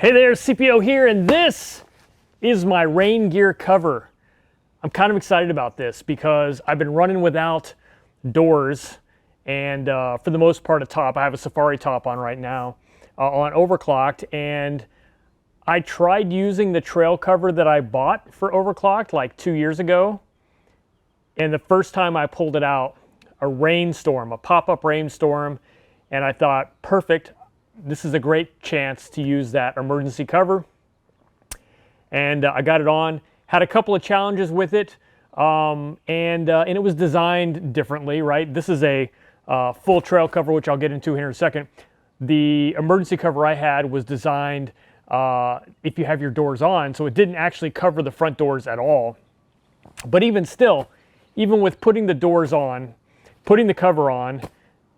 Hey there, CPO here, and this is my Raingear cover. I'm kind of excited about this because I've been running without doors and for the most part a top. I have a Safari top on right now on overclocked, and I tried using the trail cover that I bought for overclocked like 2 years ago, and the first time I pulled it out, a rainstorm, a pop-up rainstorm, and I thought, perfect. This is a great chance to use that emergency cover. And I got it on, had a couple of challenges with it, and it was designed differently, right? This is a full trail cover, which I'll get into here in a second. The emergency cover I had was designed if you have your doors on, so it didn't actually cover the front doors at all. But even still, even with putting the doors on, putting the cover on,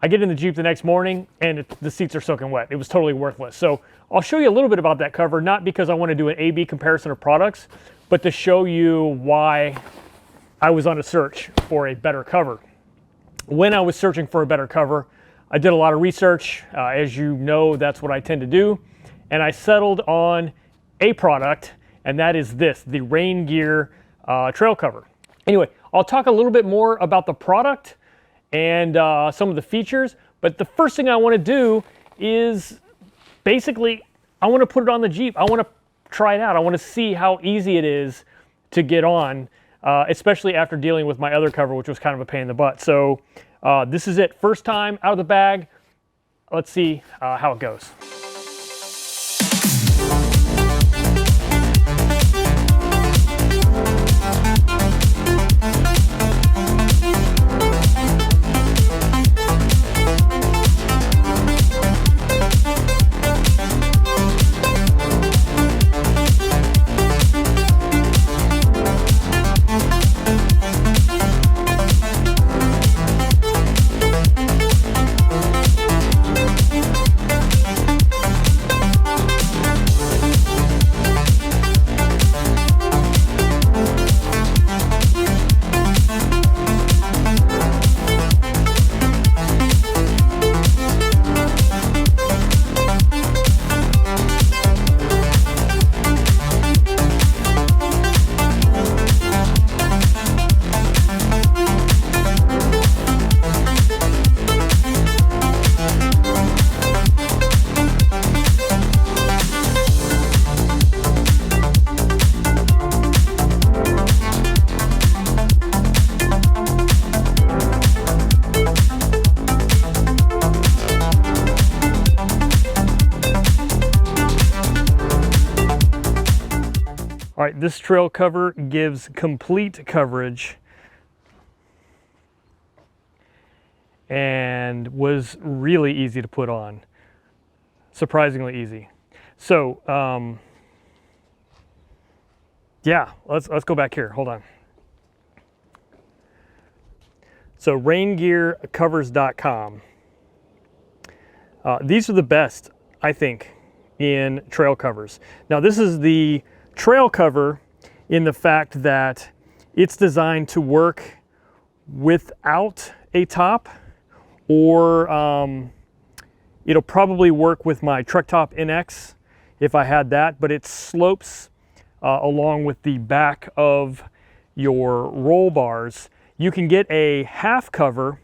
I get in the Jeep the next morning and the seats are soaking wet. It was totally worthless. So I'll show you a little bit about that cover, not because I want to do an A/B comparison of products, but to show you why I was on a search for a better cover. When I was searching for a better cover, I did a lot of research. As you know, that's what I tend to do. And I settled on a product, and that is this, the Raingear trail cover. Anyway, I'll talk a little bit more about the product and some of the features, but the first thing I want to do is basically I want to put it on the Jeep. I want to try it out. I want to see how easy it is to get on, especially after dealing with my other cover, which was kind of a pain in the butt. So this is it, first time out of the bag. Let's see how it goes. All right, this trail cover gives complete coverage and was really easy to put on, surprisingly easy. So, yeah, let's go back here, hold on. So raingearcovers.com. These are the best, I think, in trail covers. Now this is the trail cover in the fact that it's designed to work without a top, or it'll probably work with my truck top NX if I had that, but it slopes along with the back of your roll bars. You can get a half cover,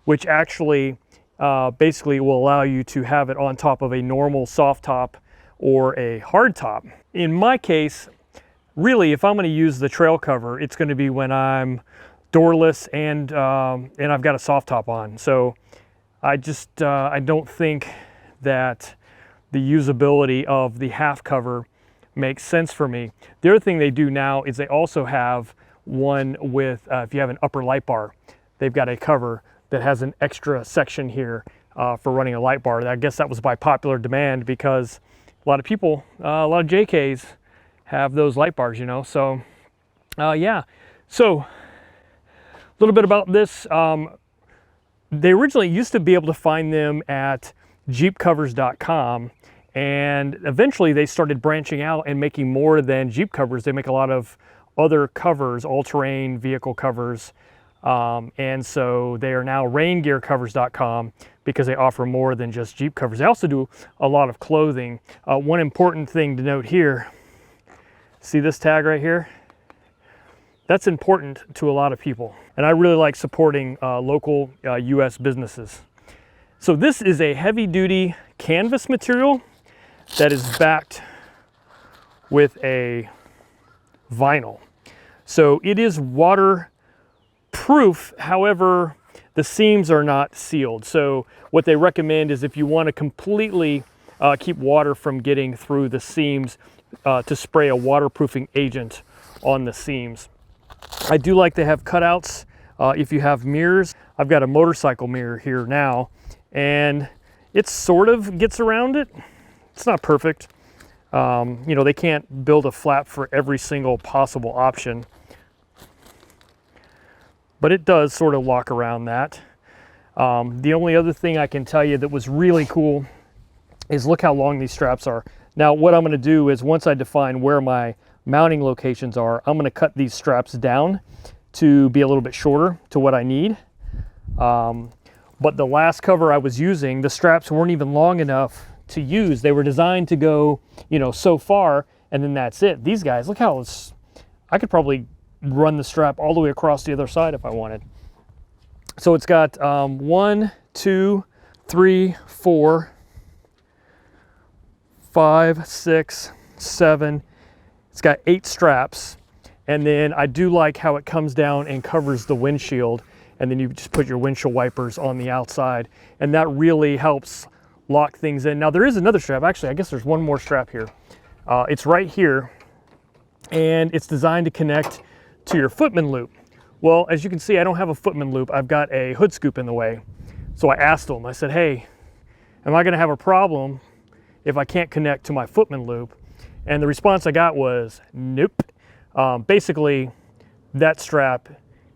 which actually basically will allow you to have it on top of a normal soft top or a hard top. In my case, really, if I'm going to use the trail cover, it's going to be when I'm doorless and I've got a soft top on. So I just I don't think that the usability of the half cover makes sense for me. The other thing they do now is they also have one with if you have an upper light bar, they've got a cover that has an extra section here for running a light bar. I guess that was by popular demand because a lot of people, a lot of JKs have those light bars, you know. So yeah, so a little bit about this. They originally used to be able to find them at jeepcovers.com, and eventually they started branching out and making more than Jeep covers. They make a lot of other covers, all-terrain vehicle covers, And so they are now raingearcovers.com because they offer more than just Jeep covers. They also do a lot of clothing. One important thing to note here, see this tag right here? That's important to a lot of people. And I really like supporting local US businesses. So this is a heavy duty canvas material that is backed with a vinyl. So it is waterproof, however, the seams are not sealed. So what they recommend is if you want to completely keep water from getting through the seams, to spray a waterproofing agent on the seams. I do like to have cutouts if you have mirrors. I've got a motorcycle mirror here now, and it sort of gets around it. It's not perfect. You know, they can't build a flap for every single possible option, but it does sort of lock around that. The only other thing I can tell you that was really cool is look how long these straps are. Now what I'm going to do is once I define where my mounting locations are, I'm going to cut these straps down to be a little bit shorter to what I need. But the last cover I was using, the straps weren't even long enough to use. They were designed to go, you know, so far, and then that's it. These guys, look how it's, I could probably run the strap all the way across the other side if I wanted. So it's got 1, 2, 3, 4, 5, 6, 7. It's got 8 straps. And then I do like how it comes down and covers the windshield. And then you just put your windshield wipers on the outside. And that really helps lock things in. Now there is another strap. Actually, I guess there's one more strap here. It's right here. And it's designed to connect to your footman loop. Well, as you can see, I don't have a footman loop. I've got a hood scoop in the way. So I asked them, I said, hey, am I gonna have a problem if I can't connect to my footman loop? And the response I got was, nope. Basically, that strap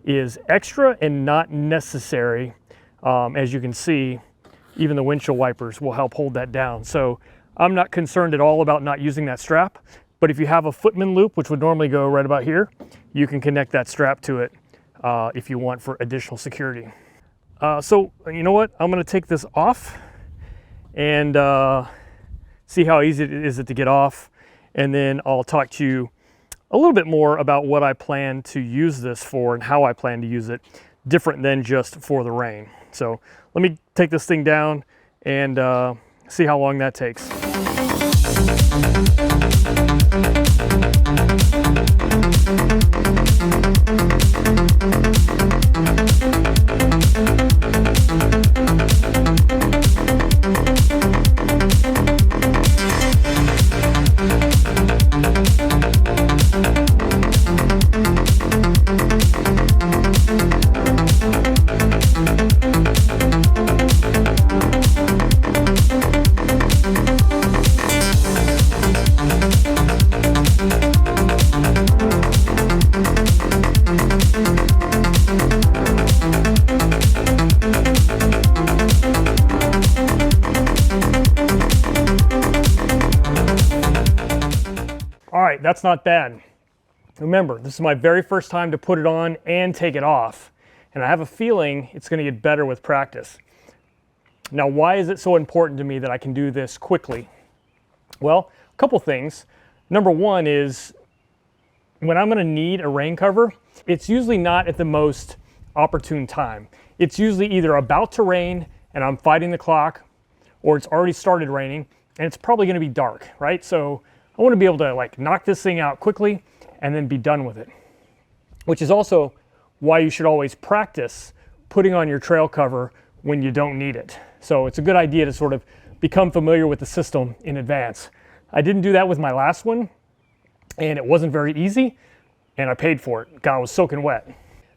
is extra and not necessary. As you can see, even the windshield wipers will help hold that down. So I'm not concerned at all about not using that strap. But if you have a footman loop, which would normally go right about here, you can connect that strap to it if you want for additional security. So you know what? I'm gonna take this off and see how easy it is to get off. And then I'll talk to you a little bit more about what I plan to use this for and how I plan to use it, different than just for the rain. So let me take this thing down and see how long that takes. All right, that's not bad. Remember, this is my very first time to put it on and take it off, and I have a feeling it's going to get better with practice. Now, why is it so important to me that I can do this quickly? Well, a couple things. Number one is when I'm going to need a rain cover, it's usually not at the most opportune time. It's usually either about to rain and I'm fighting the clock, or it's already started raining and it's probably going to be dark, right? So I want to be able to like knock this thing out quickly and then be done with it, which is also why you should always practice putting on your trail cover when you don't need it. So it's a good idea to sort of become familiar with the system in advance. I didn't do that with my last one, and it wasn't very easy, and I paid for it. God, I was soaking wet.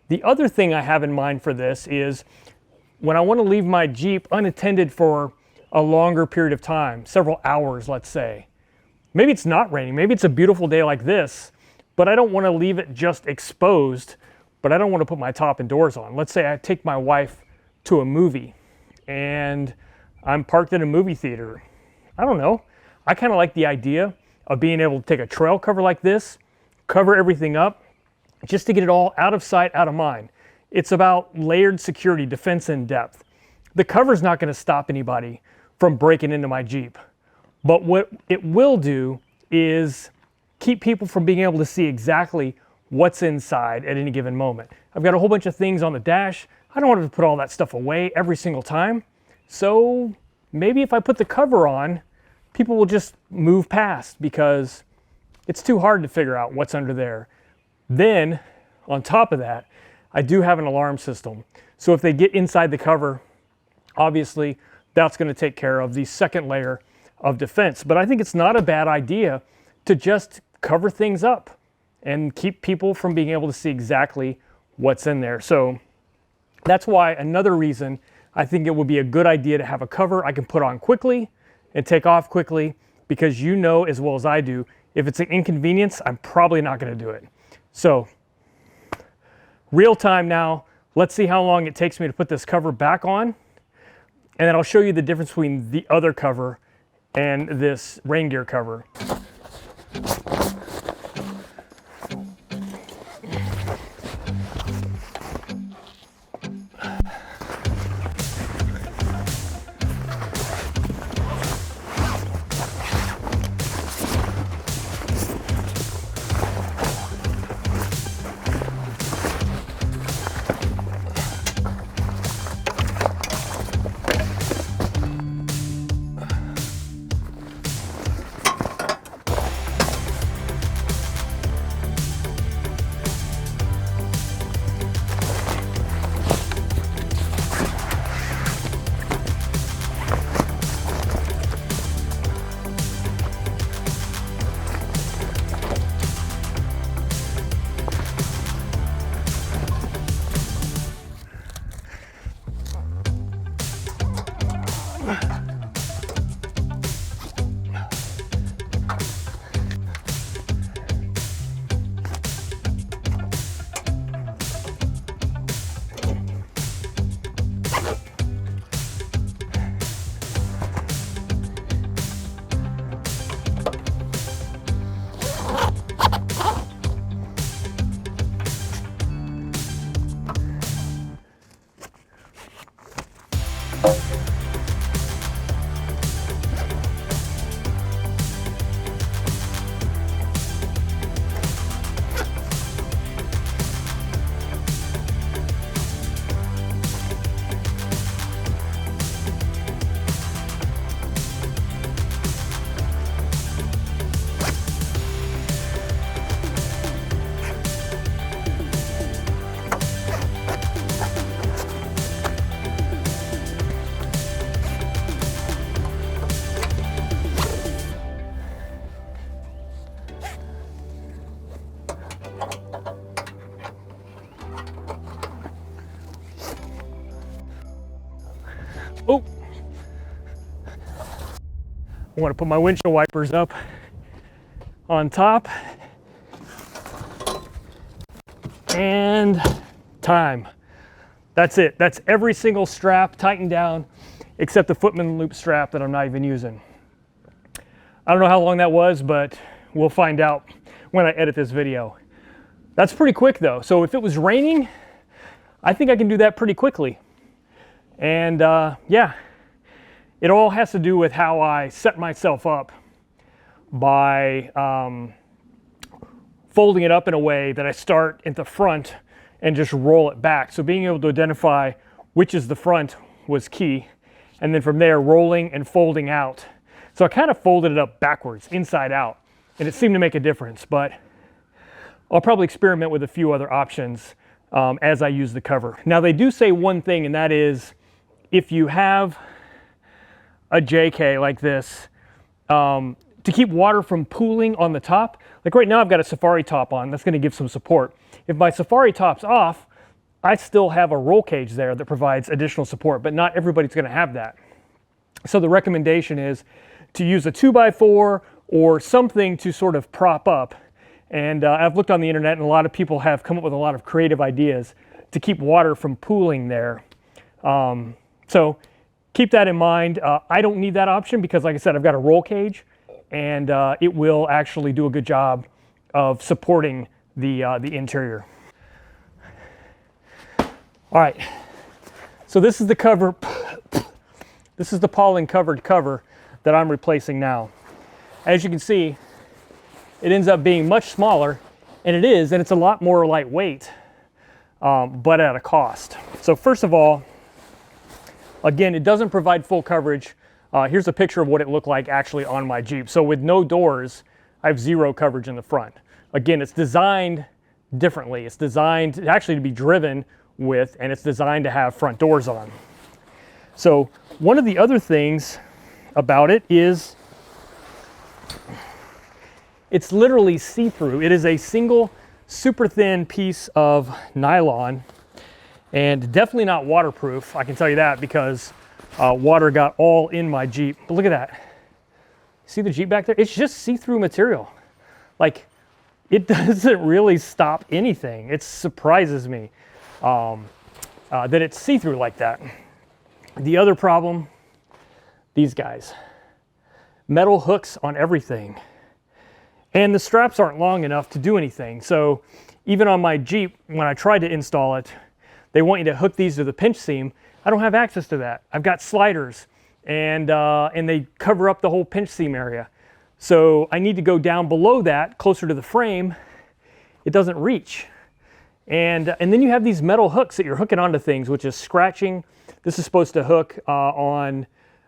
The other thing I have in mind for this is when I want to leave my Jeep unattended for a longer period of time, several hours, let's say. Maybe it's not raining, maybe it's a beautiful day like this, but I don't want to leave it just exposed, but I don't want to put my top and doors on. Let's say I take my wife to a movie and I'm parked in a movie theater. I don't know. I kind of like the idea of being able to take a trail cover like this, cover everything up, just to get it all out of sight, out of mind. It's about layered security, defense in depth. The cover's not going to stop anybody from breaking into my Jeep. But what it will do is keep people from being able to see exactly what's inside at any given moment. I've got a whole bunch of things on the dash. I don't want to put all that stuff away every single time. So maybe if I put the cover on, people will just move past because it's too hard to figure out what's under there. Then, on top of that, I do have an alarm system. So if they get inside the cover, obviously that's going to take care of the second layer of defense. But I think it's not a bad idea to just cover things up and keep people from being able to see exactly what's in there. So that's why another reason I think it would be a good idea to have a cover I can put on quickly and take off quickly, because you know as well as I do, if it's an inconvenience, I'm probably not going to do it. So real time now, let's see how long it takes me to put this cover back on, and then I'll show you the difference between the other cover and this Raingear cover. Oh, I want to put my windshield wipers up on top. And time. That's it. That's every single strap tightened down except the footman loop strap that I'm not even using. I don't know how long that was, but we'll find out when I edit this video. That's pretty quick though. So if it was raining, I think I can do that pretty quickly. And yeah, it all has to do with how I set myself up by folding it up in a way that I start at the front and just roll it back. So being able to identify which is the front was key. And then from there, rolling and folding out. So I kind of folded it up backwards, inside out, and it seemed to make a difference. But I'll probably experiment with a few other options as I use the cover. Now they do say one thing, and that is if you have a JK like this, to keep water from pooling on the top, like right now I've got a Safari top on, that's gonna give some support. If my Safari top's off, I still have a roll cage there that provides additional support, but not everybody's gonna have that. So the recommendation is to use a 2x4 or something to sort of prop up. And I've looked on the internet and a lot of people have come up with a lot of creative ideas to keep water from pooling there. So keep that in mind. I don't need that option because, like I said, I've got a roll cage, and it will actually do a good job of supporting the interior. All right, so this is the cover. This is the pollen covered cover that I'm replacing now. As you can see, it ends up being much smaller, and it's a lot more lightweight, but at a cost. So first of all, again, it doesn't provide full coverage. Here's a picture of what it looked like actually on my Jeep. So with no doors, I have zero coverage in the front. Again, it's designed differently. It's designed actually to be driven with, and it's designed to have front doors on. So one of the other things about it is it's literally see-through. It is a single super thin piece of nylon, and definitely not waterproof. I can tell you that because water got all in my Jeep. But look at that. See the Jeep back there? It's just see-through material. Like, it doesn't really stop anything. It surprises me that it's see-through like that. The other problem, these guys. Metal hooks on everything. And the straps aren't long enough to do anything. So even on my Jeep, when I tried to install it, they want you to hook these to the pinch seam. I don't have access to that. I've got sliders, and they cover up the whole pinch seam area. So I need to go down below that, closer to the frame. It doesn't reach. And then you have these metal hooks that you're hooking onto things, which is scratching. This is supposed to hook on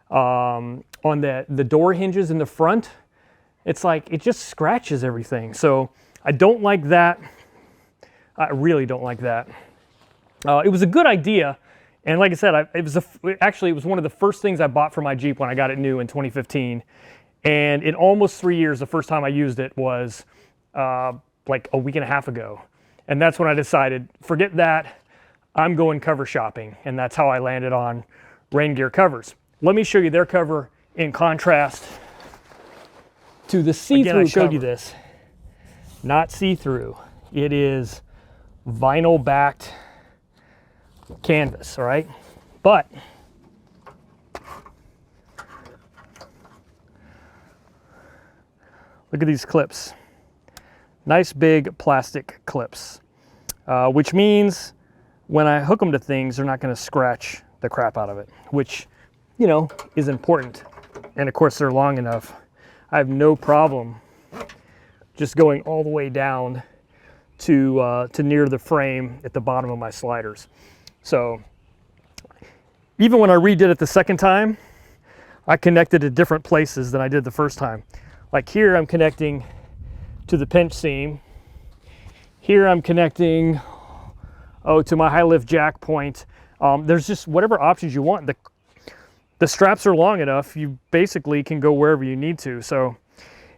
the door hinges in the front. It's like, it just scratches everything. So I don't like that. I really don't like that. It was a good idea. And like I said, it was one of the first things I bought for my Jeep when I got it new in 2015. And in almost 3 years, the first time I used it was like a week and a half ago. And that's when I decided, forget that, I'm going cover shopping. And that's how I landed on Raingear covers. Let me show you their cover in contrast to the see-through. I showed you this. Not see-through. It is vinyl backed canvas, all right? But look at these clips. Nice big plastic clips, which means when I hook them to things, they're not going to scratch the crap out of it, which, you know, is important. And of course, they're long enough. I have no problem just going all the way down to near the frame at the bottom of my sliders. So even when I redid it the second time, I connected to different places than I did the first time. Like here, I'm connecting to the pinch seam. Here I'm connecting, to my high lift jack point. There's just whatever options you want. The straps are long enough, you basically can go wherever you need to. So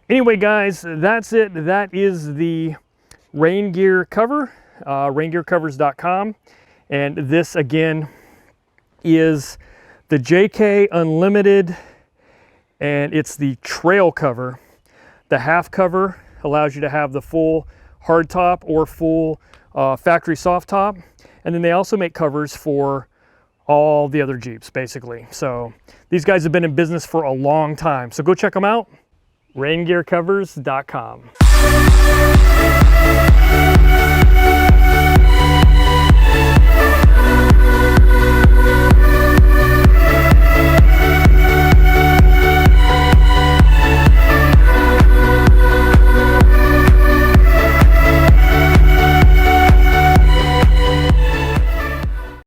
anyway, guys, that's it. That is the Raingear cover, raingearcovers.com. And this again is the JK Unlimited, and it's the trail cover. The half cover allows you to have the full hard top or full factory soft top. And then they also make covers for all the other Jeeps, basically. So these guys have been in business for a long time. So go check them out, raingearcovers.com.